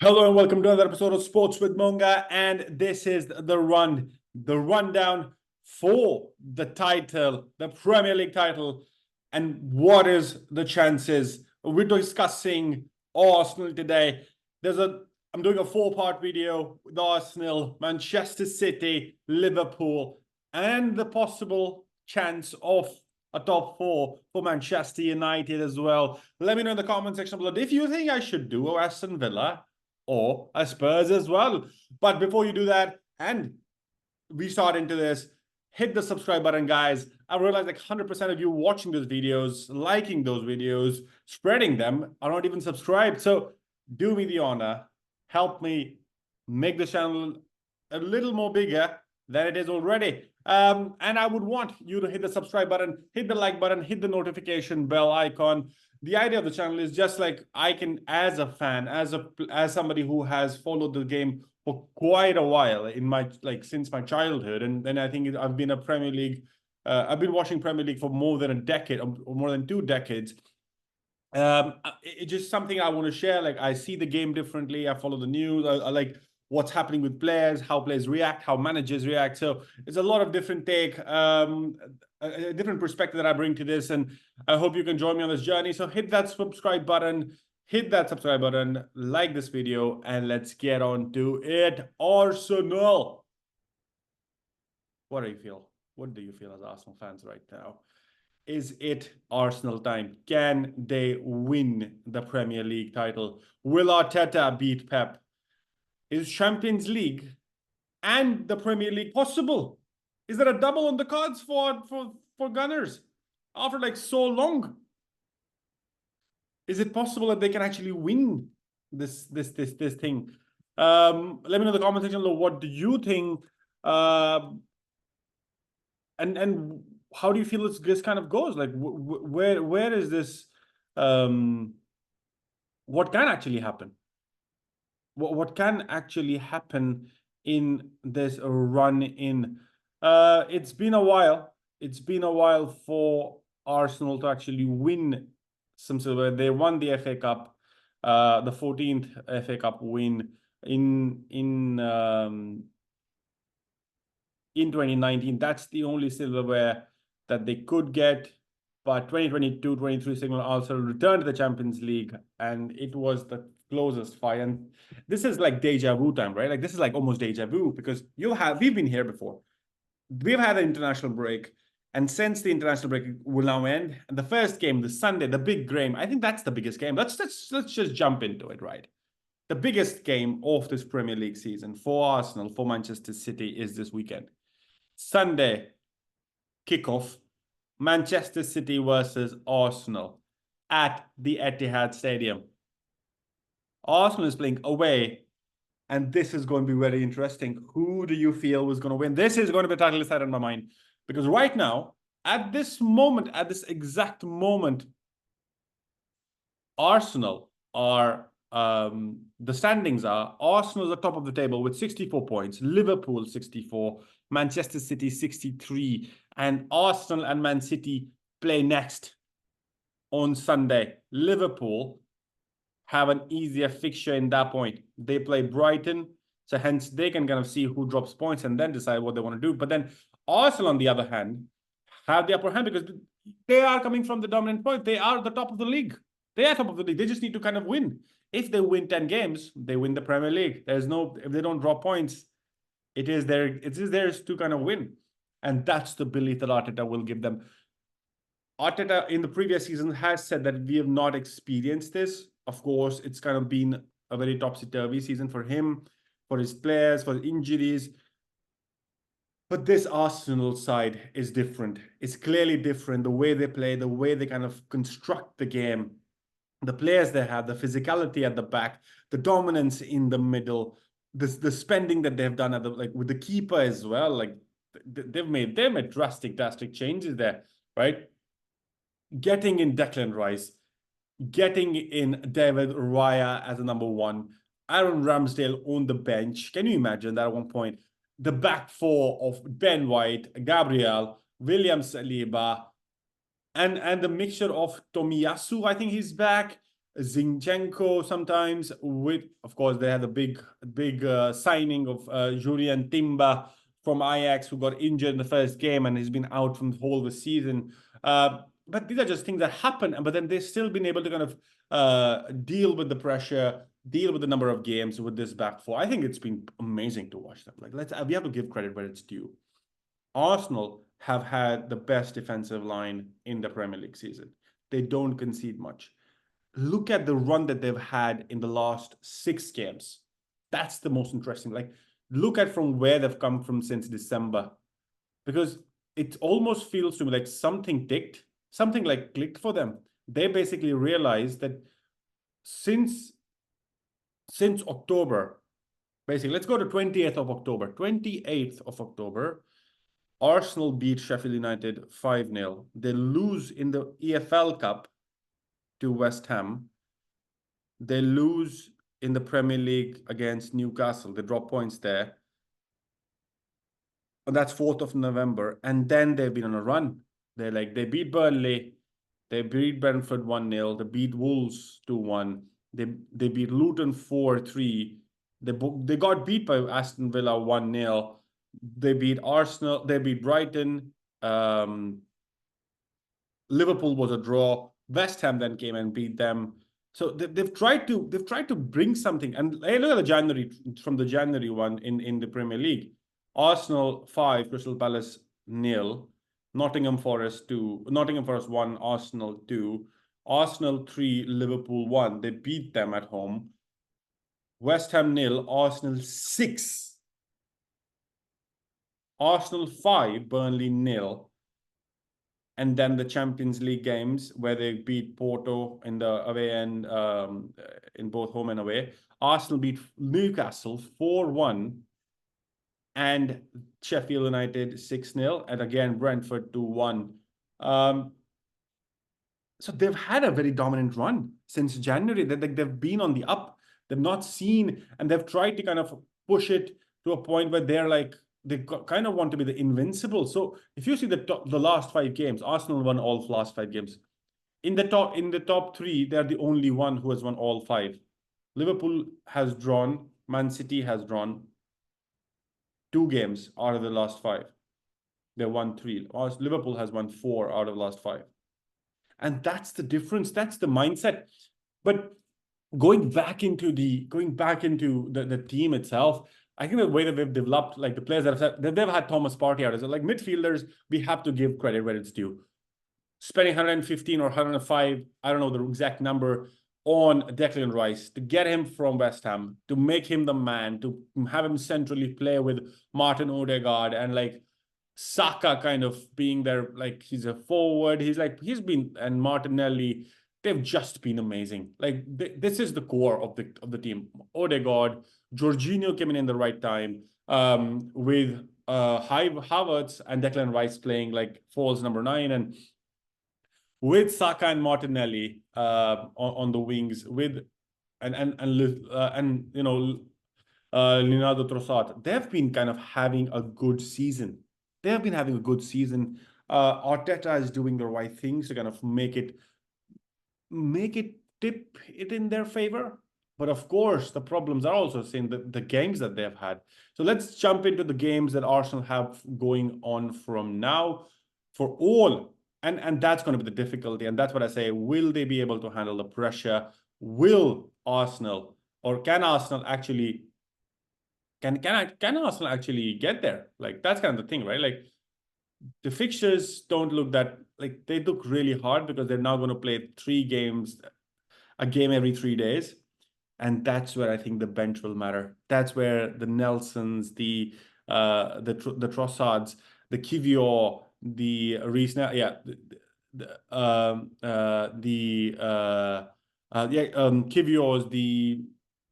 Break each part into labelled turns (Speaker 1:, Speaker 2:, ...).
Speaker 1: Hello and welcome to another episode of Sports with Monga, and this is the rundown for the title, the Premier League title, and what is the chances. We're discussing Arsenal today. I'm doing a 4-part video with Arsenal, Manchester City, Liverpool, and the possible chance of a top 4 for Manchester United as well. Let me know in the comment section below if you think I should do Aston Villa or a Spurs as well. But before you do that, and we start into this, hit the subscribe button, guys. I realize like 100% of you watching those videos, liking those videos, spreading them, are not even subscribed. So do me the honor, help me make the channel a little more bigger than it is already. And I would want you to hit the subscribe button, hit the like button, hit the notification bell icon. The idea of the channel is just like I can, as a fan, as somebody who has followed the game for quite a while in my since my childhood, and then I think I've been a Premier League. I've been watching Premier League for more than a decade or more than 2 decades. It's just something I want to share. Like, I see the game differently. I follow the news. I like what's happening with players, how players react, how managers react. So it's a lot of different take, a different perspective that I bring to this. And I hope you can join me on this journey. So hit that subscribe button, like this video, and let's get on to it. Arsenal. What do you feel? What do you feel as Arsenal fans right now? Is it Arsenal time? Can they win the Premier League title? Will Arteta beat Pep? Is Champions League and the Premier League possible? Is there a double on the cards for Gunners after like so long? Is it possible that they can actually win this thing? Let me know in the comment section below. What do you think? And how do you feel this kind of goes? Like, where is this? What can actually happen? What can actually happen in this run in? It's been a while. It's been a while for Arsenal to actually win some silver. They won the FA Cup, the 14th FA Cup win in 2019. That's the only silverware that they could get. But 2022-23 Signal also returned to the Champions League, and it was the closest fight. And this is like deja vu time, right? Like, this is like almost deja vu, because we've been here before. We've had an international break, and since the international break will now end, and the first game, the Sunday, the big game, I think that's the biggest game. Let's just jump into it, right? The biggest game of this Premier League season for Arsenal, for Manchester City, is this weekend. Sunday kickoff, Manchester City versus Arsenal at the Etihad Stadium. Arsenal is playing away, and this is going to be very interesting. Who do you feel was going to win? This is going to be a title decided in my mind, because right now, at this moment, at this exact moment, Arsenal are the standings are Arsenal at the top of the table with 64 points, Liverpool 64, Manchester City 63, and Arsenal and Man City play next on Sunday. Liverpool have an easier fixture in that point. They play Brighton, so hence they can kind of see who drops points and then decide what they want to do. But then Arsenal, on the other hand, have the upper hand because they are coming from the dominant point. They are the top of the league. They are top of the league. They just need to kind of win. If they win 10 games, they win the Premier League. If they don't drop points, it is theirs to kind of win. And that's the belief that Arteta will give them. Arteta in the previous season has said that we have not experienced this. Of course, it's kind of been a very topsy-turvy season for him, for his players, for injuries. But this Arsenal side is different. It's clearly different. The way they play, the way they kind of construct the game, the players they have, the physicality at the back, the dominance in the middle, the spending that they've done at with the keeper as well. Like, they've made drastic changes there, right? Getting in Declan Rice, getting in David Raya as a number 1, Aaron Ramsdale on the bench. Can you imagine that at one point? The back 4 of Ben White, Gabriel, William Saliba, and the mixture of Tomiyasu, I think he's back, Zinchenko sometimes. With, of course, they had a big signing of Julian Timber from Ajax, who got injured in the first game and has been out from the whole of the season. But these are just things that happen. But then they've still been able to kind of deal with the pressure, deal with the number of games with this back four. I think it's been amazing to watch them. Like, we have to give credit where it's due. Arsenal have had the best defensive line in the Premier League season. They don't concede much. Look at the run that they've had in the last 6 games. That's the most interesting. Like, look at from where they've come from since December, because it almost feels to me like something clicked for them. They basically realized that since October, basically, let's go to 28th of October. 28th of October, Arsenal beat Sheffield United 5-0. They lose in the EFL Cup to West Ham. They lose in the Premier League against Newcastle. They drop points there. And that's 4th of November. And then they've been on a run. They beat Burnley. They beat Brentford 1-0. They beat Wolves 2-1. They beat Luton 4-3. They got beat by Aston Villa 1-0. They beat Arsenal. They beat Brighton. Liverpool was a draw. West Ham then came and beat them. So they've tried to bring something. And hey, look at the January one in the Premier League. Arsenal 5, Crystal Palace 0, Nottingham Forest 1, Arsenal 2, Arsenal 3, Liverpool 1. They beat them at home. West Ham 0, Arsenal 6, Arsenal 5, Burnley 0. And then the Champions League games where they beat Porto in the away end, in both home and away. Arsenal beat Newcastle 4-1, and Sheffield United 6-0, and again Brentford 2-1. So they've had a very dominant run since January. They've been on the up. They've not seen, and they've tried to kind of push it to a point where they're like, they kind of want to be the invincible. So if you see the last 5 games, Arsenal won all last 5 games. In the top 3, they're the only one who has won all 5. Liverpool has drawn. Man City has drawn 2 games out of the last 5. They won 3. Liverpool has won 4 out of the last 5. And that's the difference. That's the mindset. But going back into the team itself, I think the way that they've developed, like the players they've had Thomas Partey out, is like midfielders, we have to give credit where it's due. Spending 115 or 105, I don't know the exact number, on Declan Rice to get him from West Ham, to make him the man, to have him centrally play with Martin Odegaard, and like Saka kind of being there, like he's a forward. And Martinelli, they've just been amazing. Like this is the core of the team. Odegaard, Jorginho came in the right time, with Havertz and Declan Rice playing like false number 9, and with Saka and Martinelli on the wings, with Leonardo Trossard. They've been kind of having a good season. Arteta is doing the right things to kind of make it tip it in their favor. But of course, the problems are also seeing the games that they've had. So let's jump into the games that Arsenal have going on from now for all. And that's going to be the difficulty. And that's what I say. Will they be able to handle the pressure? Will Arsenal, or can Arsenal actually can Arsenal actually get there? Like, that's kind of the thing, right? Like, the fixtures don't look that, like, they look really hard because they're now going to play 3 games, a game every 3 days. And that's where I think the bench will matter. That's where the Nelsons, the Trossards, the Kivior, the Reece, Kivior's, the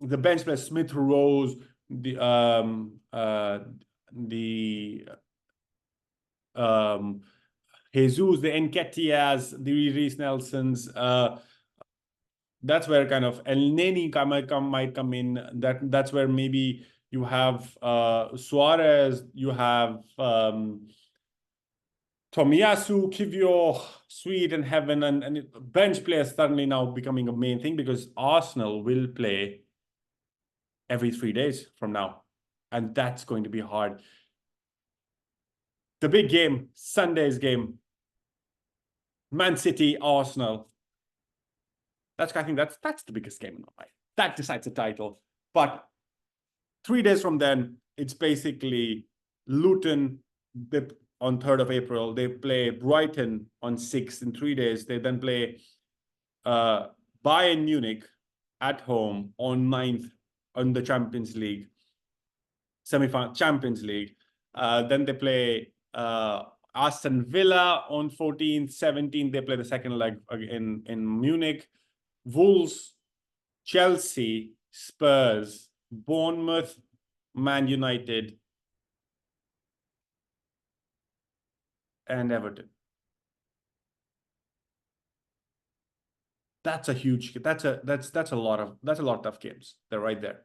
Speaker 1: bench players, Smith Rose, the Jesus, the Nketiahs, the Reece Nelsons. That's where kind of El Neni might come in. That's where maybe you have Suarez, you have Tomiyasu, Kivior, Swede and Heaven, and bench players suddenly now becoming a main thing because Arsenal will play every 3 days from now. And that's going to be hard. The big game, Sunday's game, Man City, Arsenal. I think that's the biggest game in my mind. That decides the title. But 3 days from then, it's basically Luton on 3rd of April. They play Brighton on 6th in 3 days. They then play Bayern Munich at home on 9th on the Champions League, semi-final Champions League. Then they play Aston Villa on 14th, 17th. They play the second leg in Munich. Wolves, Chelsea, Spurs, Bournemouth, Man United, and Everton. That's a huge. That's a lot of tough games. They're right there.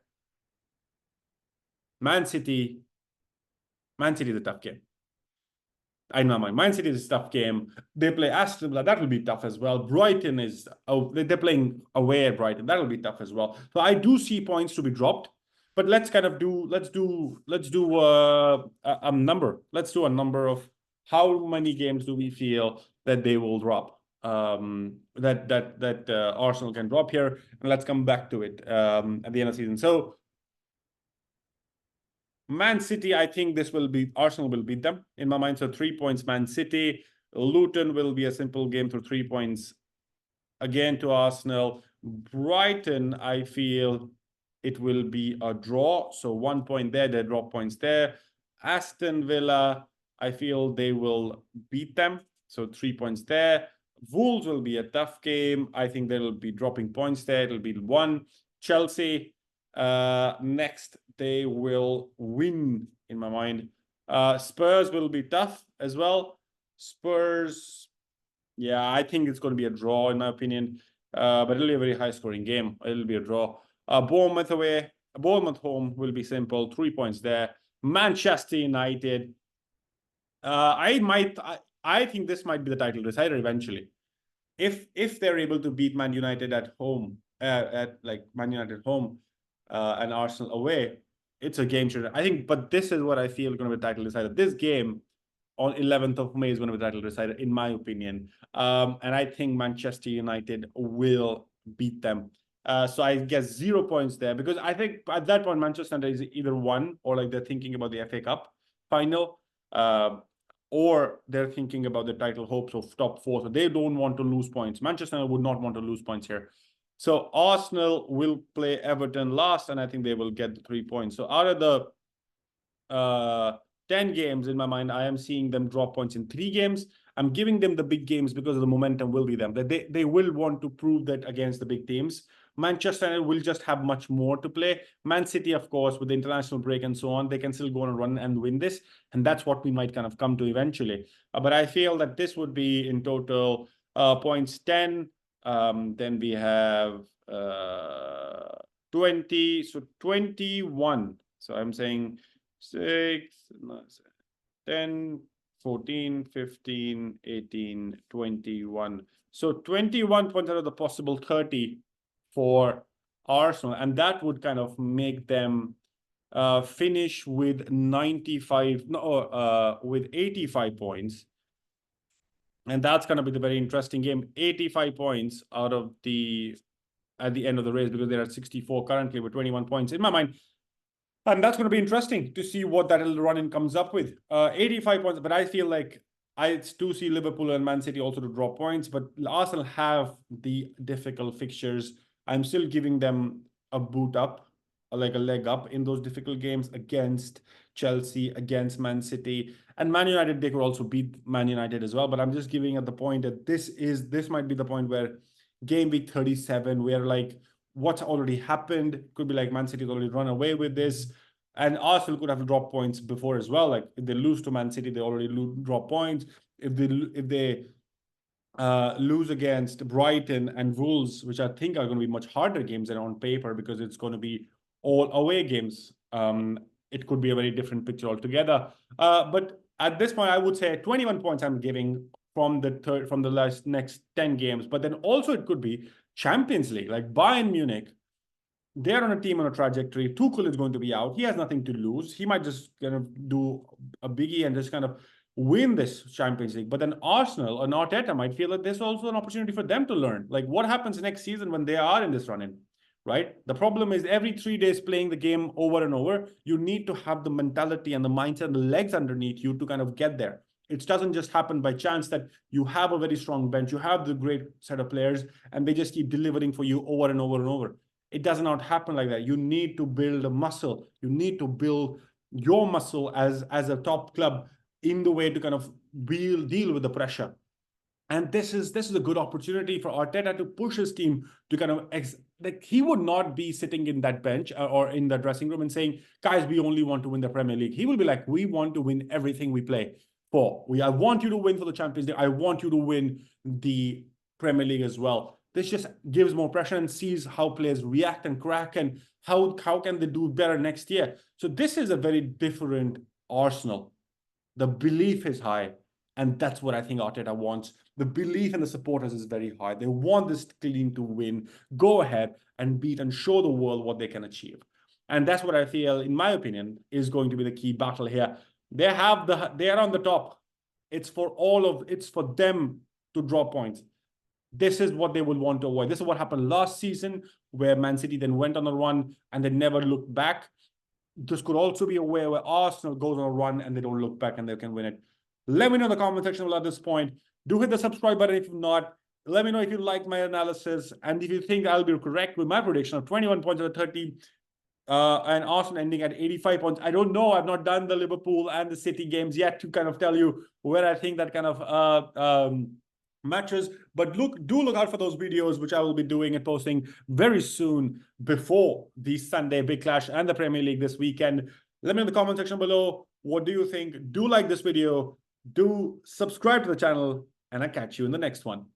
Speaker 1: Man City is a tough game. I know Man City is a tough game. They play Aston Villa. That will be tough as well. Brighton is they're playing away at Brighton. That will be tough as well. So I do see points to be dropped. But let's do a number. Let's do a number of how many games do we feel that they will drop. That Arsenal can drop here, and let's come back to it at the end of the season. So Man City, I think Arsenal will beat them in my mind. So 3 points, Man City. Luton will be a simple game for 3 points again to Arsenal. Brighton, I feel it will be a draw. So 1 point there, they drop points there. Aston Villa, I feel they will beat them. So 3 points there. Wolves will be a tough game. I think they'll be dropping points there. It'll be 1. Chelsea, next, they will win in my mind. Spurs will be tough as well. Spurs, yeah, I think it's going to be a draw in my opinion. But it'll be a very high scoring game. It'll be a draw. Bournemouth away, Bournemouth home will be simple. 3 points there. Manchester United. I think this might be the title decider eventually. If they're able to beat Man United at home, at like Man United home, and Arsenal away, it's a game changer. I think, but this is what I feel is going to be the title decider. This game on 11th of May is going to be the title decider, in my opinion. And I think Manchester United will beat them. So I guess 0 points there, because I think at that point Manchester United is either one, or like they're thinking about the FA Cup final, or they're thinking about the title hopes of top 4. So they don't want to lose points. Manchester United would not want to lose points here. So Arsenal will play Everton last, and I think they will get the 3 points. So out of the 10 games in my mind, I am seeing them drop points in 3 games. I'm giving them the big games because of the momentum will be them. They will want to prove that against the big teams. Manchester United will just have much more to play. Man City, of course, with the international break and so on, they can still go on a run and win this. And that's what we might kind of come to eventually. But I feel that this would be in total points 10. Then we have 20. So 21. So I'm saying 6, 10, 14, 15, 18, 21. So 21 points out of the possible 30 for Arsenal, and that would kind of make them finish with with 85 points. And that's going to be the very interesting game. 85 points at the end of the race, because they're at 64 currently with 21 points in my mind. And that's going to be interesting to see what that little run-in comes up with. 85 points, but I feel like I do see Liverpool and Man City also to drop points, but Arsenal have the difficult fixtures. I'm still giving them a boot up, like a leg up in those difficult games against Chelsea, against Man City, and Man United. They could also beat Man United as well. But I'm just giving at the point that this might be the point where game week 37, where like what's already happened could be like Man City's already run away with this, and Arsenal could have dropped points before as well. Like if they lose to Man City, they already drop points. If they lose against Brighton and Wolves, which I think are going to be much harder games than on paper, because it's going to be all away games. It could be a very different picture altogether. But at this point, I would say 21 points I'm giving from the next 10 games. But then also it could be Champions League, like Bayern Munich. They're on a team on a trajectory. Tuchel is going to be out. He has nothing to lose. He might just kind of do a biggie and just kind of win this Champions League. But then Arsenal and Arteta might feel that there's also an opportunity for them to learn. Like what happens next season when they are in this run-in, right? The problem is every 3 days playing the game over and over, you need to have the mentality and the mindset and the legs underneath you to kind of get there. It doesn't just happen by chance that you have a very strong bench, you have the great set of players, and they just keep delivering for you over and over and over. It does not happen like that. You need to build a muscle. You need to build your muscle as a top club in the way to kind of deal with the pressure. And this is a good opportunity for Arteta to push his team to kind of like he would not be sitting in that bench or in the dressing room and saying, guys, we only want to win the Premier League. He will be like, we want to win everything we play for. I want you to win for the Champions League. I want you to win the Premier League as well. This just gives more pressure and sees how players react and crack and how can they do better next year. So this is a very different Arsenal. The belief is high, and that's what I think Arteta wants. The belief in the supporters is very high. They want this team to win, go ahead and beat and show the world what they can achieve. And that's what I feel, in my opinion, is going to be the key battle here. They are on the top. It's for them to draw points. This is what they will want to avoid. This is what happened last season, where Man City then went on a run and they never looked back. This could also be a way where Arsenal goes on a run and they don't look back and they can win it. Let me know in the comment section below at this point. Do hit the subscribe button if you've not. Let me know if you like my analysis and if you think I'll be correct with my prediction of 21 points out of 30 and Arsenal ending at 85 points. I don't know. I've not done the Liverpool and the City games yet to kind of tell you where I think that kind of matches, but do look out for those videos, which I will be doing and posting very soon before the Sunday Big Clash and the Premier League this weekend. Let me know in the comment section below, what do you think? Do like this video, do subscribe to the channel, and I'll catch you in the next one.